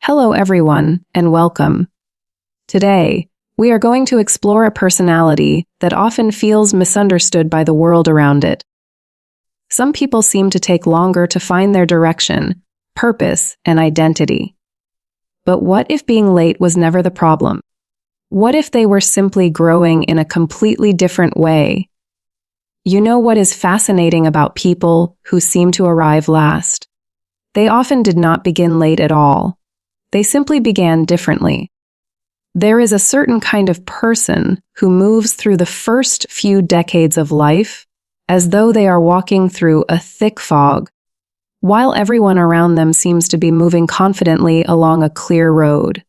Hello everyone, and welcome. Today, we are going to explore a personality that often feels misunderstood by the world around it. Some people seem to take longer to find their direction, purpose, and identity. But what if being late was never the problem? What if they were simply growing in a completely different way? You know what is fascinating about people who seem to arrive last? They often did not begin late at all. They simply began differently. There is a certain kind of person who moves through the first few decades of life as though they are walking through a thick fog, while everyone around them seems to be moving confidently along a clear road.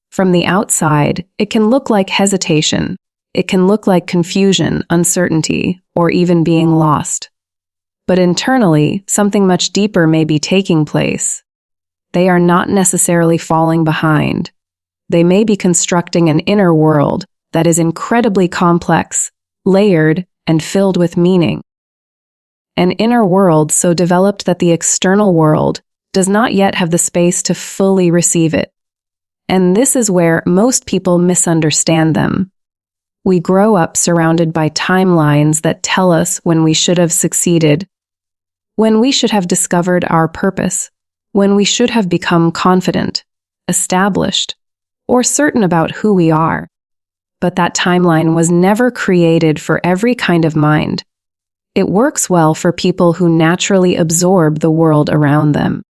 From the outside, it can look like hesitation. It can look like confusion, uncertainty, or even being lost. But internally, something much deeper may be taking place. They are not necessarily falling behind. They may be constructing an inner world that is incredibly complex, layered, and filled with meaning. An inner world so developed that the external world does not yet have the space to fully receive it. And this is where most people misunderstand them. We grow up surrounded by timelines that tell us when we should have succeeded, when we should have discovered our purpose, when we should have become confident, established, or certain about who we are. But that timeline was never created for every kind of mind. It works well for people who naturally absorb the world around them,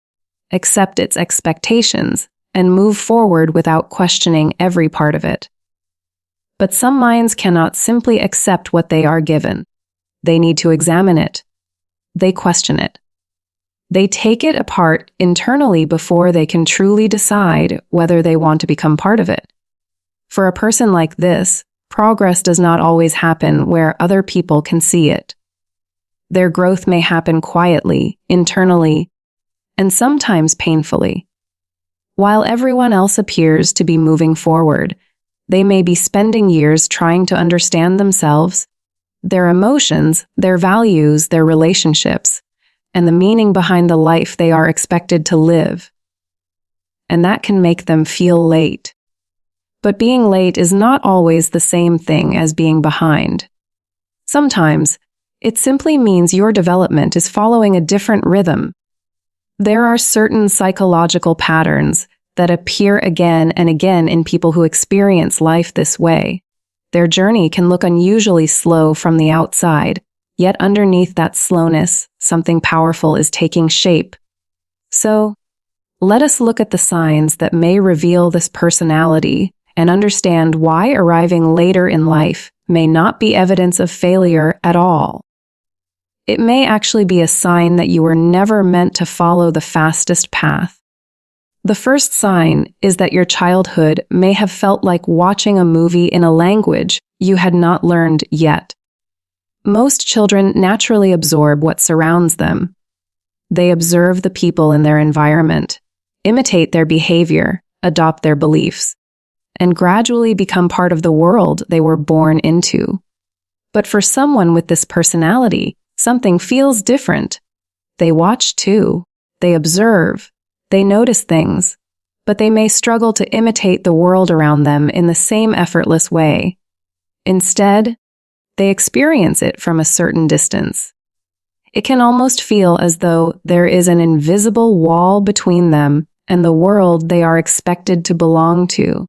accept its expectations, and move forward without questioning every part of it. But some minds cannot simply accept what they are given. They need to examine it. They question it. They take it apart internally before they can truly decide whether they want to become part of it. For a person like this, progress does not always happen where other people can see it. Their growth may happen quietly, internally, and sometimes painfully. While everyone else appears to be moving forward, they may be spending years trying to understand themselves, their emotions, their values, their relationships, and the meaning behind the life they are expected to live. And that can make them feel late. But being late is not always the same thing as being behind. Sometimes, it simply means your development is following a different rhythm. There are certain psychological patterns that appear again and again in people who experience life this way. Their journey can look unusually slow from the outside, yet underneath that slowness, something powerful is taking shape. So, let us look at the signs that may reveal this personality and understand why arriving later in life may not be evidence of failure at all. It may actually be a sign that you were never meant to follow the fastest path. The first sign is that your childhood may have felt like watching a movie in a language you had not learned yet. Most children naturally absorb what surrounds them. They observe the people in their environment, imitate their behavior, adopt their beliefs, and gradually become part of the world they were born into. But for someone with this personality, something feels different. They watch too. They observe. They notice things. But they may struggle to imitate the world around them in the same effortless way. Instead, they experience it from a certain distance. It can almost feel as though there is an invisible wall between them and the world they are expected to belong to.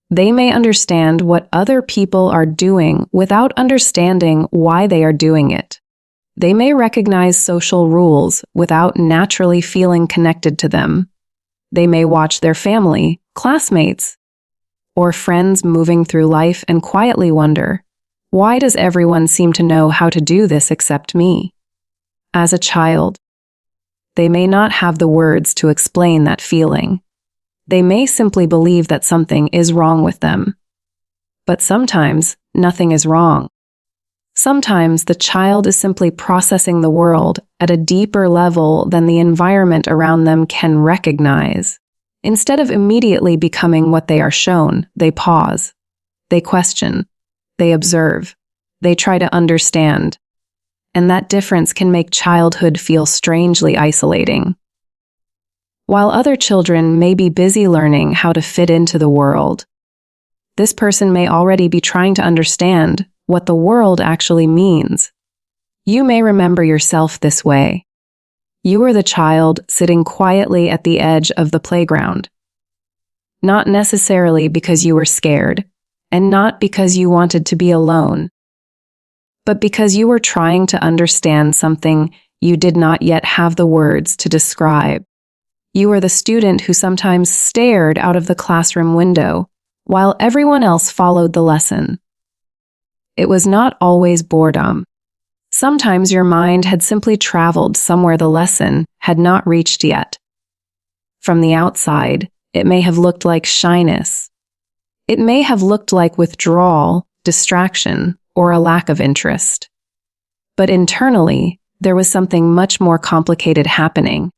They may understand what other people are doing without understanding why they are doing it. They may recognize social rules without naturally feeling connected to them. They may watch their family, classmates, or friends moving through life and quietly wonder, why does everyone seem to know how to do this except me? As a child, they may not have the words to explain that feeling. They may simply believe that something is wrong with them. But sometimes, nothing is wrong. Sometimes the child is simply processing the world at a deeper level than the environment around them can recognize. Instead of immediately becoming what they are shown, they pause. They question. They observe. They try to understand. And that difference can make childhood feel strangely isolating. while other children may be busy learning how to fit into the world. This person may already be trying to understand what the world actually means. You may remember yourself this way. You were the child sitting quietly at the edge of the playground. Not necessarily because you were scared, and not because you wanted to be alone, but because you were trying to understand something you did not yet have the words to describe. You were the student who sometimes stared out of the classroom window while everyone else followed the lesson. It was not always boredom. Sometimes your mind had simply traveled somewhere the lesson had not reached yet. From the outside, it may have looked like shyness. It may have looked like withdrawal, distraction, or a lack of interest. But internally, there was something much more complicated happening.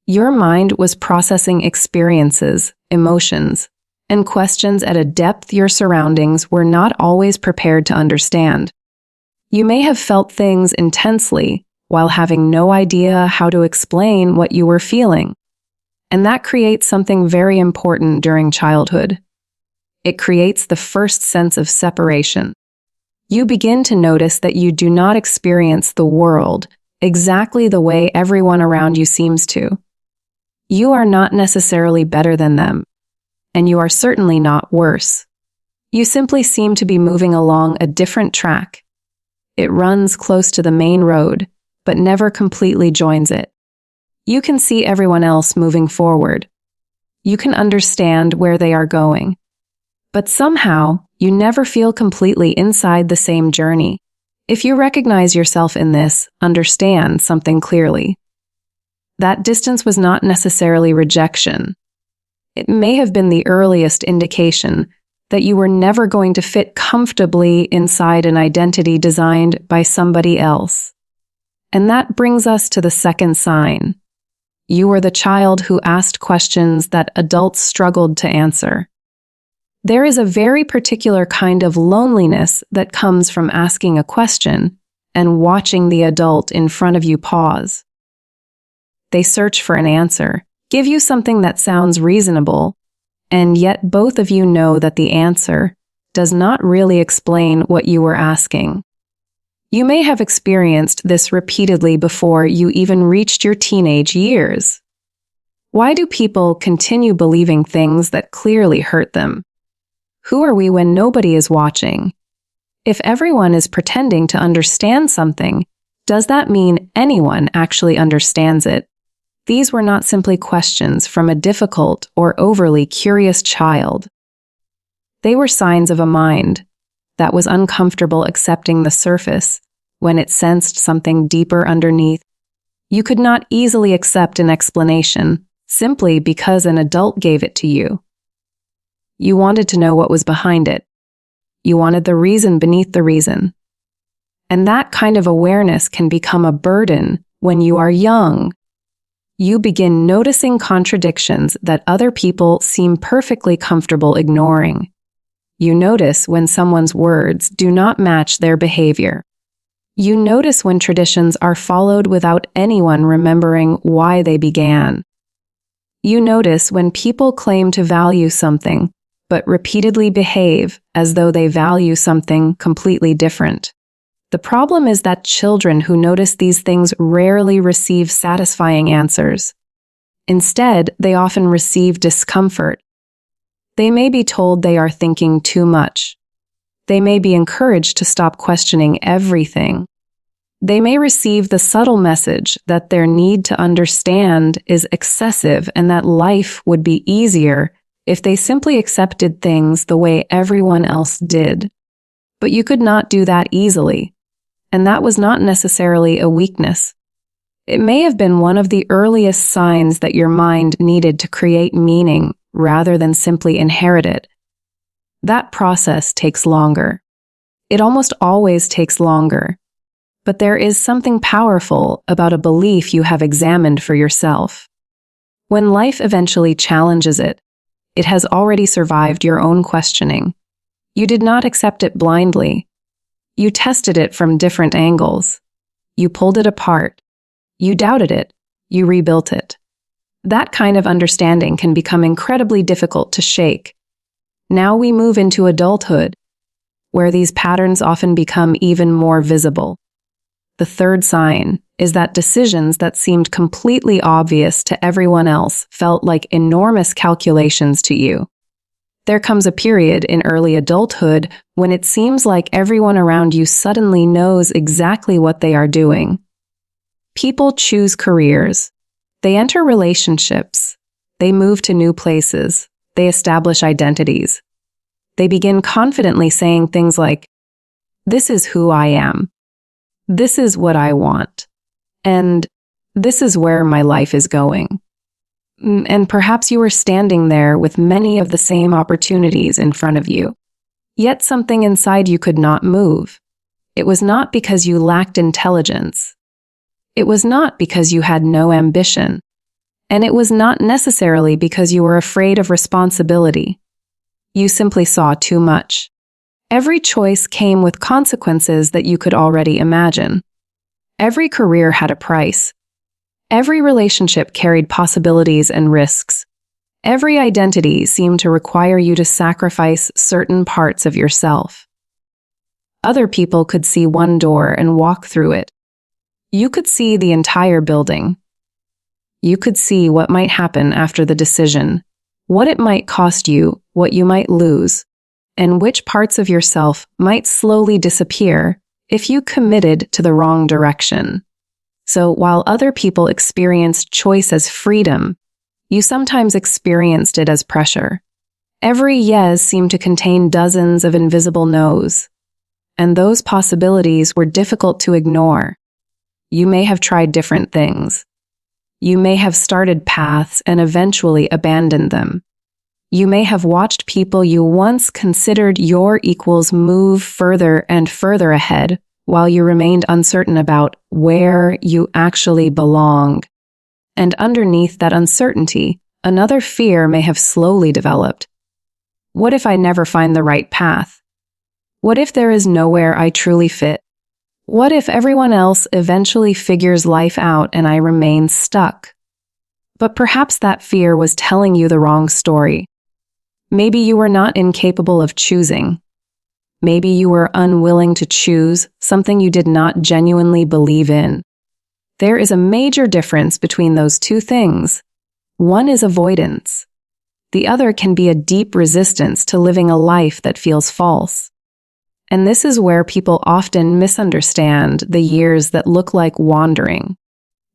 Your mind was processing experiences, emotions, and questions at a depth your surroundings were not always prepared to understand. You may have felt things intensely while having no idea how to explain what you were feeling. And that creates something very important during childhood. It creates the first sense of separation. You begin to notice that you do not experience the world exactly the way everyone around you seems to. You are not necessarily better than them, and you are certainly not worse. You simply seem to be moving along a different track. It runs close to the main road, but never completely joins it. You can see everyone else moving forward. You can understand where they are going. But somehow, you never feel completely inside the same journey. If you recognize yourself in this, understand something clearly. That distance was not necessarily rejection. It may have been the earliest indication that you were never going to fit comfortably inside an identity designed by somebody else. And that brings us to the second sign. You were the child who asked questions that adults struggled to answer. There is a very particular kind of loneliness that comes from asking a question and watching the adult in front of you pause. They search for an answer, give you something that sounds reasonable, and yet both of you know that the answer does not really explain what you were asking. You may have experienced this repeatedly before you even reached your teenage years. Why do people continue believing things that clearly hurt them? Who are we when nobody is watching? If everyone is pretending to understand something, does that mean anyone actually understands it? These were not simply questions from a difficult or overly curious child. They were signs of a mind that was uncomfortable accepting the surface when it sensed something deeper underneath. You could not easily accept an explanation simply because an adult gave it to you. You wanted to know what was behind it. You wanted the reason beneath the reason. And that kind of awareness can become a burden when you are young. You begin noticing contradictions that other people seem perfectly comfortable ignoring. You notice when someone's words do not match their behavior. You notice when traditions are followed without anyone remembering why they began. You notice when people claim to value something, but repeatedly behave as though they value something completely different. The problem is that children who notice these things rarely receive satisfying answers. Instead, they often receive discomfort. They may be told they are thinking too much. They may be encouraged to stop questioning everything. They may receive the subtle message that their need to understand is excessive and that life would be easier if they simply accepted things the way everyone else did. But you could not do that easily. And that was not necessarily a weakness. It may have been one of the earliest signs that your mind needed to create meaning rather than simply inherit it. That process takes longer. It almost always takes longer. But there is something powerful about a belief you have examined for yourself. When life eventually challenges it, it has already survived your own questioning. You did not accept it blindly. You tested it from different angles. You pulled it apart. You doubted it. You rebuilt it. That kind of understanding can become incredibly difficult to shake. Now we move into adulthood, where these patterns often become even more visible. The third sign is that decisions that seemed completely obvious to everyone else felt like enormous calculations to you. There comes a period in early adulthood when it seems like everyone around you suddenly knows exactly what they are doing. People choose careers. They enter relationships. They move to new places. They establish identities. They begin confidently saying things like, "This is who I am. This is what I want. And this is where my life is going." And perhaps you were standing there with many of the same opportunities in front of you. Yet something inside you could not move. It was not because you lacked intelligence. It was not because you had no ambition. And it was not necessarily because you were afraid of responsibility. You simply saw too much. Every choice came with consequences that you could already imagine. Every career had a price. Every relationship carried possibilities and risks. Every identity seemed to require you to sacrifice certain parts of yourself. Other people could see one door and walk through it. You could see the entire building. You could see what might happen after the decision, what it might cost you, what you might lose, and which parts of yourself might slowly disappear if you committed to the wrong direction. So while other people experienced choice as freedom, you sometimes experienced it as pressure. Every yes seemed to contain dozens of invisible no's, and those possibilities were difficult to ignore. You may have tried different things. You may have started paths and eventually abandoned them. You may have watched people you once considered your equals move further and further ahead while you remained uncertain about where you actually belong. And underneath that uncertainty, another fear may have slowly developed. What if I never find the right path? What if there is nowhere I truly fit? What if everyone else eventually figures life out and I remain stuck? But perhaps that fear was telling you the wrong story. Maybe you were not incapable of choosing. Maybe you were unwilling to choose something you did not genuinely believe in. There is a major difference between those two things. One is avoidance. The other can be a deep resistance to living a life that feels false. And this is where people often misunderstand the years that look like wandering.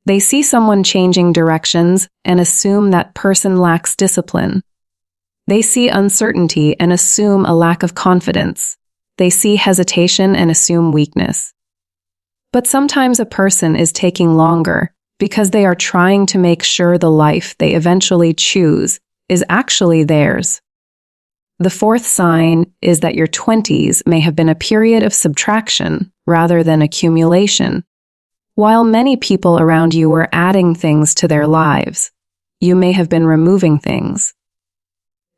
They see someone changing directions and assume that person lacks discipline. They see uncertainty and assume a lack of confidence. They see hesitation and assume weakness. But sometimes a person is taking longer because they are trying to make sure the life they eventually choose is actually theirs. The fourth sign is that your 20s may have been a period of subtraction rather than accumulation. While many people around you were adding things to their lives, you may have been removing things.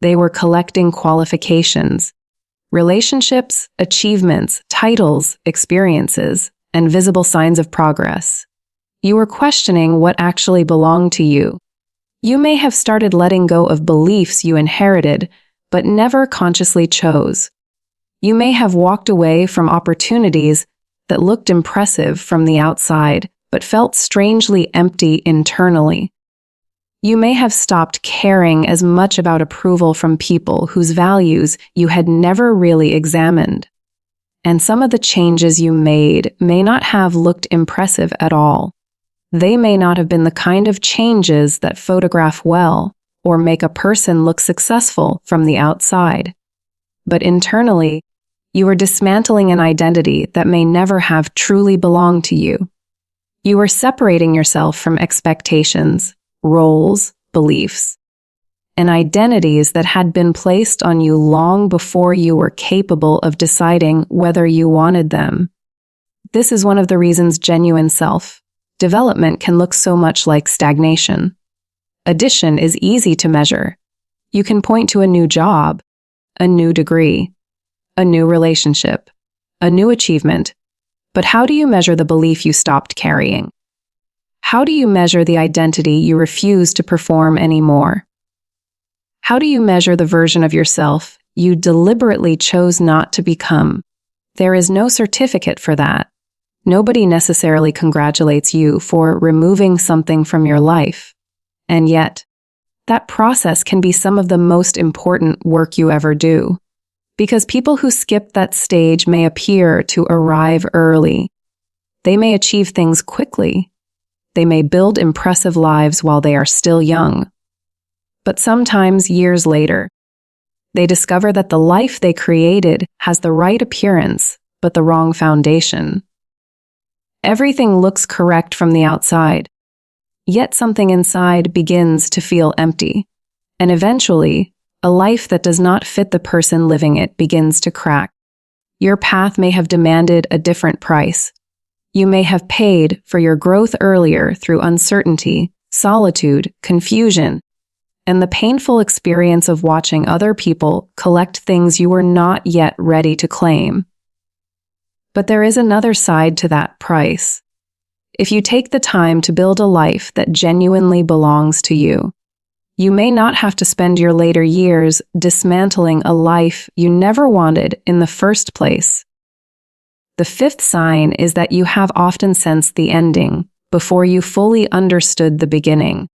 They were collecting qualifications, relationships, achievements, titles, experiences, and visible signs of progress. You were questioning what actually belonged to you. You may have started letting go of beliefs you inherited, but never consciously chose. You may have walked away from opportunities that looked impressive from the outside, but felt strangely empty internally. You may have stopped caring as much about approval from people whose values you had never really examined. And some of the changes you made may not have looked impressive at all. They may not have been the kind of changes that photograph well or make a person look successful from the outside. But internally, you are dismantling an identity that may never have truly belonged to you. You are separating yourself from expectations, roles, beliefs, and identities that had been placed on you long before you were capable of deciding whether you wanted them. This is one of the reasons genuine self-development can look so much like stagnation. Addition is easy to measure. You can point to a new job, a new degree, a new relationship, a new achievement. But how do you measure the belief you stopped carrying? How do you measure the identity you refuse to perform anymore? How do you measure the version of yourself you deliberately chose not to become? There is no certificate for that. Nobody necessarily congratulates you for removing something from your life. And yet, that process can be some of the most important work you ever do. Because people who skip that stage may appear to arrive early. They may achieve things quickly. They may build impressive lives while they are still young. But sometimes, years later, they discover that the life they created has the right appearance, but the wrong foundation. Everything looks correct from the outside, yet something inside begins to feel empty. And eventually, a life that does not fit the person living it begins to crack. Your path may have demanded a different price. You may have paid for your growth earlier through uncertainty, solitude, confusion, and the painful experience of watching other people collect things you were not yet ready to claim. But there is another side to that price. If you take the time to build a life that genuinely belongs to you, you may not have to spend your later years dismantling a life you never wanted in the first place. The fifth sign is that you have often sensed the ending before you fully understood the beginning.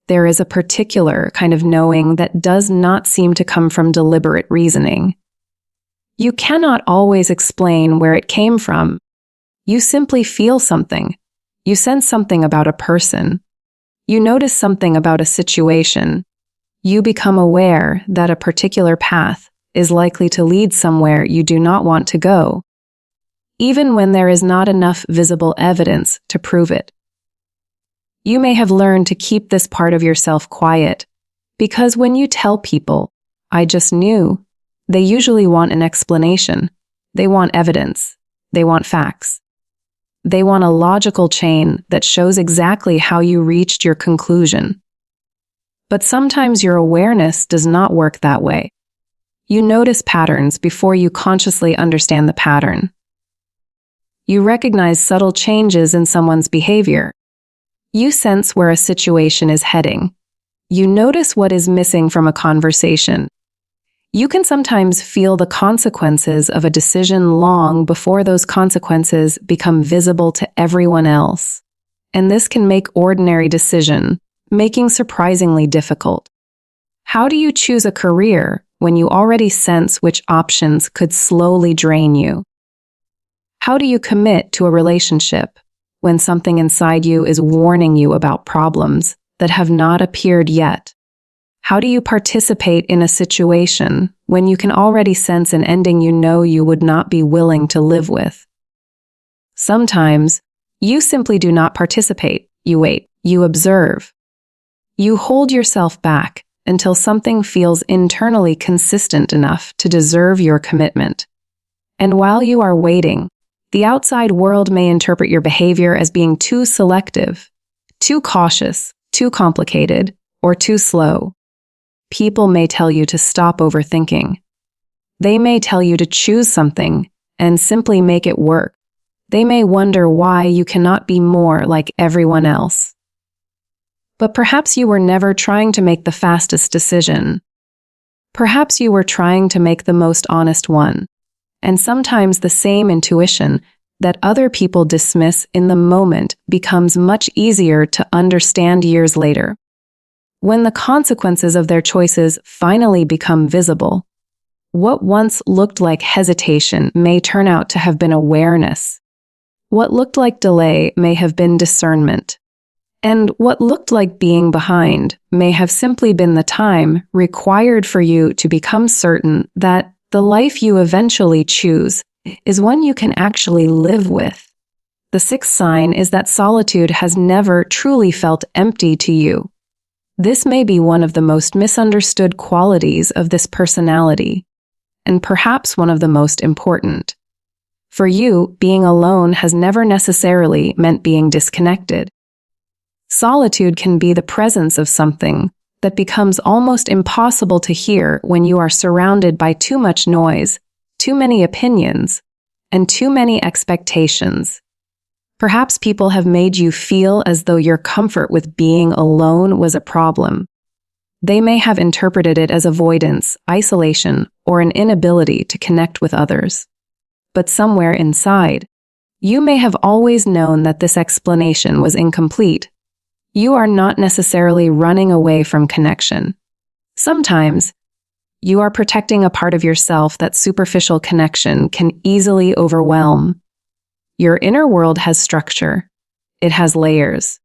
There is a particular kind of knowing that does not seem to come from deliberate reasoning. You cannot always explain where it came from. You simply feel something. You sense something about a person. You notice something about a situation. You become aware that a particular path is likely to lead somewhere you do not want to go, even when there is not enough visible evidence to prove it. You may have learned to keep this part of yourself quiet, because when you tell people, "I just knew," they usually want an explanation. They want evidence. They want facts. They want a logical chain that shows exactly how you reached your conclusion. But sometimes your awareness does not work that way. You notice patterns before you consciously understand the pattern. You recognize subtle changes in someone's behavior. You sense where a situation is heading. You notice what is missing from a conversation. You can sometimes feel the consequences of a decision long before those consequences become visible to everyone else. And this can make ordinary decision-making surprisingly difficult. How do you choose a career when you already sense which options could slowly drain you? How do you commit to a relationship when something inside you is warning you about problems that have not appeared yet? How do you participate in a situation when you can already sense an ending you know you would not be willing to live with? Sometimes, you simply do not participate. You wait. You observe. You hold yourself back until something feels internally consistent enough to deserve your commitment. And while you are waiting, the outside world may interpret your behavior as being too selective, too cautious, too complicated, or too slow. People may tell you to stop overthinking. They may tell you to choose something and simply make it work. They may wonder why you cannot be more like everyone else. But perhaps you were never trying to make the fastest decision. Perhaps you were trying to make the most honest one. And sometimes the same intuition that other people dismiss in the moment becomes much easier to understand years later. When the consequences of their choices finally become visible, what once looked like hesitation may turn out to have been awareness. What looked like delay may have been discernment. And what looked like being behind may have simply been the time required for you to become certain that the life you eventually choose is one you can actually live with. The sixth sign is that solitude has never truly felt empty to you. This may be one of the most misunderstood qualities of this personality, and perhaps one of the most important. For you, being alone has never necessarily meant being disconnected. Solitude can be the presence of something that becomes almost impossible to hear when you are surrounded by too much noise, too many opinions, and too many expectations. Perhaps people have made you feel as though your comfort with being alone was a problem. They may have interpreted it as avoidance, isolation, or an inability to connect with others. But somewhere inside, you may have always known that this explanation was incomplete. You are not necessarily running away from connection. Sometimes, you are protecting a part of yourself that superficial connection can easily overwhelm. Your inner world has structure. It has layers.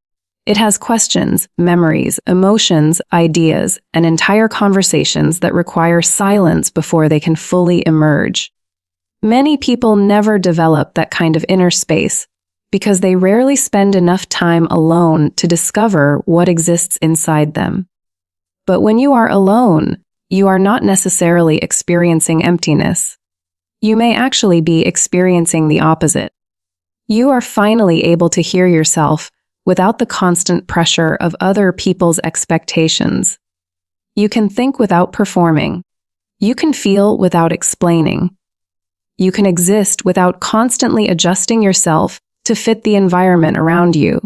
It has questions, memories, emotions, ideas, and entire conversations that require silence before they can fully emerge. Many people never develop that kind of inner space because they rarely spend enough time alone to discover what exists inside them. But when you are alone, you are not necessarily experiencing emptiness. You may actually be experiencing the opposite. You are finally able to hear yourself without the constant pressure of other people's expectations. You can think without performing. You can feel without explaining. You can exist without constantly adjusting yourself to fit the environment around you.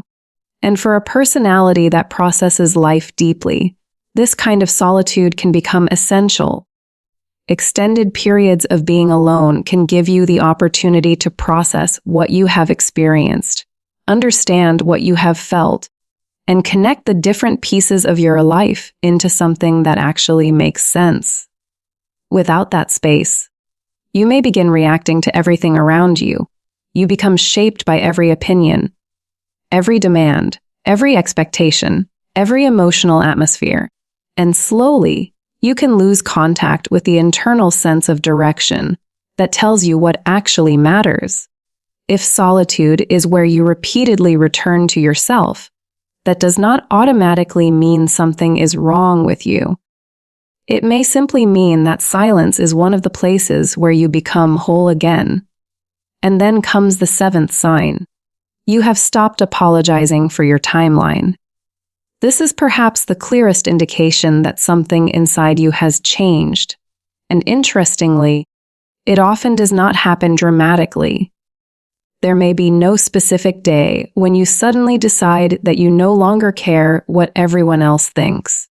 And for a personality that processes life deeply, this kind of solitude can become essential. Extended periods of being alone can give you the opportunity to process what you have experienced, understand what you have felt, and connect the different pieces of your life into something that actually makes sense. Without that space, you may begin reacting to everything around you. You become shaped by every opinion, every demand, every expectation, every emotional atmosphere. And slowly, you can lose contact with the internal sense of direction that tells you what actually matters. If solitude is where you repeatedly return to yourself, that does not automatically mean something is wrong with you. It may simply mean that silence is one of the places where you become whole again. And then comes the seventh sign. You have stopped apologizing for your timeline. This is perhaps the clearest indication that something inside you has changed. And interestingly, it often does not happen dramatically. There may be no specific day when you suddenly decide that you no longer care what everyone else thinks.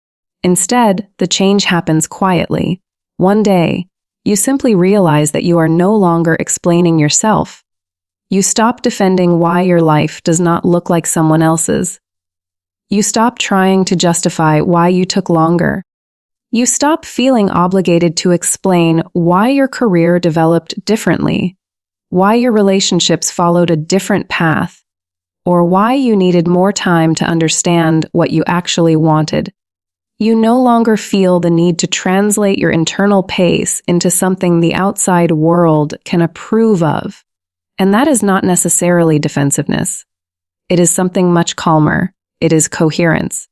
Instead, the change happens quietly. One day, you simply realize that you are no longer explaining yourself. You stop defending why your life does not look like someone else's. You stop trying to justify why you took longer. You stop feeling obligated to explain why your career developed differently, why your relationships followed a different path, or why you needed more time to understand what you actually wanted. You no longer feel the need to translate your internal pace into something the outside world can approve of. And that is not necessarily defensiveness. It is something much calmer. It is coherence.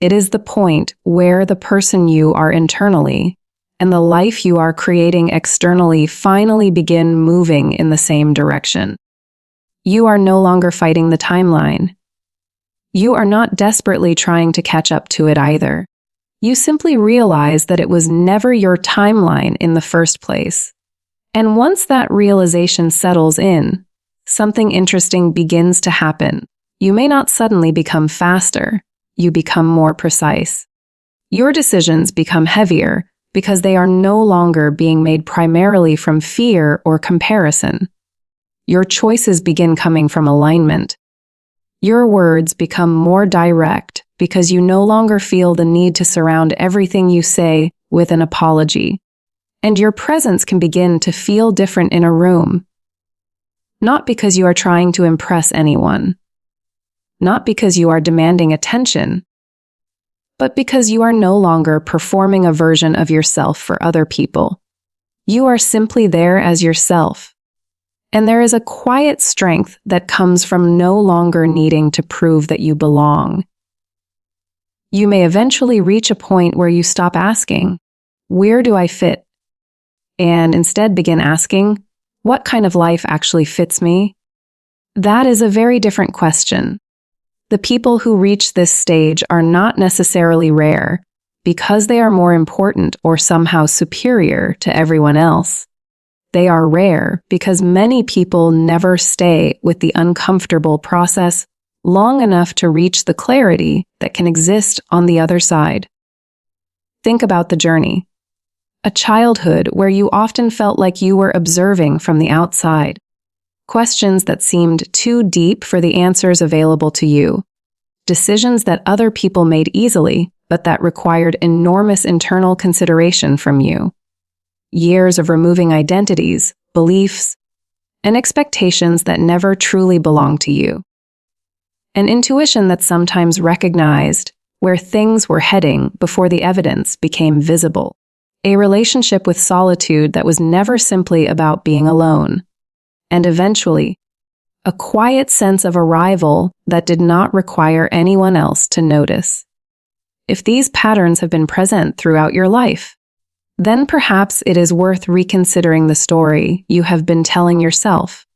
It is the point where the person you are internally and the life you are creating externally finally begin moving in the same direction. You are no longer fighting the timeline. You are not desperately trying to catch up to it either. You simply realize that it was never your timeline in the first place. And once that realization settles in, something interesting begins to happen. You may not suddenly become faster, you become more precise. Your decisions become heavier because they are no longer being made primarily from fear or comparison. Your choices begin coming from alignment. Your words become more direct because you no longer feel the need to surround everything you say with an apology. And your presence can begin to feel different in a room. Not because you are trying to impress anyone. Not because you are demanding attention, but because you are no longer performing a version of yourself for other people. You are simply there as yourself. And there is a quiet strength that comes from no longer needing to prove that you belong. You may eventually reach a point where you stop asking, "Where do I fit?" and instead begin asking, "What kind of life actually fits me?" That is a very different question. The people who reach this stage are not necessarily rare because they are more important or somehow superior to everyone else. They are rare because many people never stay with the uncomfortable process long enough to reach the clarity that can exist on the other side. Think about the journey. A childhood where you often felt like you were observing from the outside. Questions that seemed too deep for the answers available to you. Decisions that other people made easily, but that required enormous internal consideration from you. Years of removing identities, beliefs, and expectations that never truly belonged to you. An intuition that sometimes recognized where things were heading before the evidence became visible. A relationship with solitude that was never simply about being alone. And eventually, a quiet sense of arrival that did not require anyone else to notice. If these patterns have been present throughout your life, then perhaps it is worth reconsidering the story you have been telling yourself.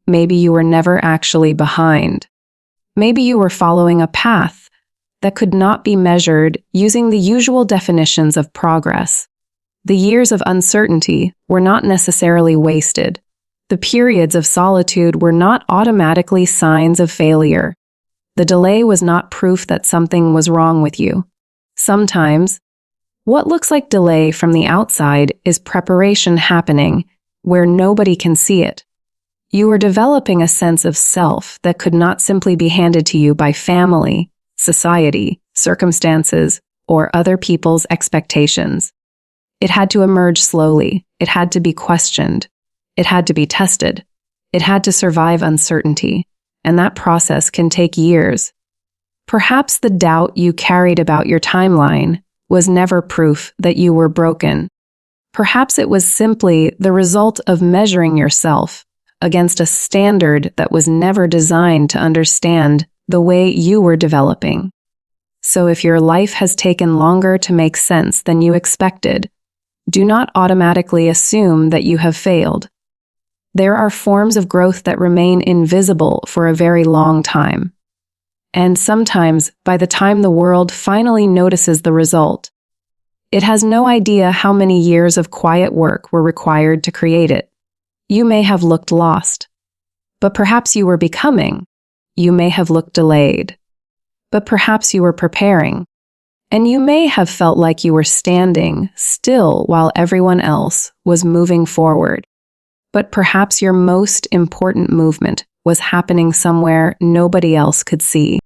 Maybe you were never actually behind. Maybe you were following a path that could not be measured using the usual definitions of progress. The years of uncertainty were not necessarily wasted. The periods of solitude were not automatically signs of failure. The delay was not proof that something was wrong with you. Sometimes, what looks like delay from the outside is preparation happening where nobody can see it. You were developing a sense of self that could not simply be handed to you by family, society, circumstances, or other people's expectations. It had to emerge slowly. It had to be questioned. It had to be tested. It had to survive uncertainty, and that process can take years. Perhaps the doubt you carried about your timeline was never proof that you were broken. Perhaps it was simply the result of measuring yourself against a standard that was never designed to understand the way you were developing. So if your life has taken longer to make sense than you expected, do not automatically assume that you have failed. There are forms of growth that remain invisible for a very long time. And sometimes, by the time the world finally notices the result, it has no idea how many years of quiet work were required to create it. You may have looked lost, but perhaps you were becoming. You may have looked delayed, but perhaps you were preparing. And you may have felt like you were standing still while everyone else was moving forward. But perhaps your most important movement was happening somewhere nobody else could see.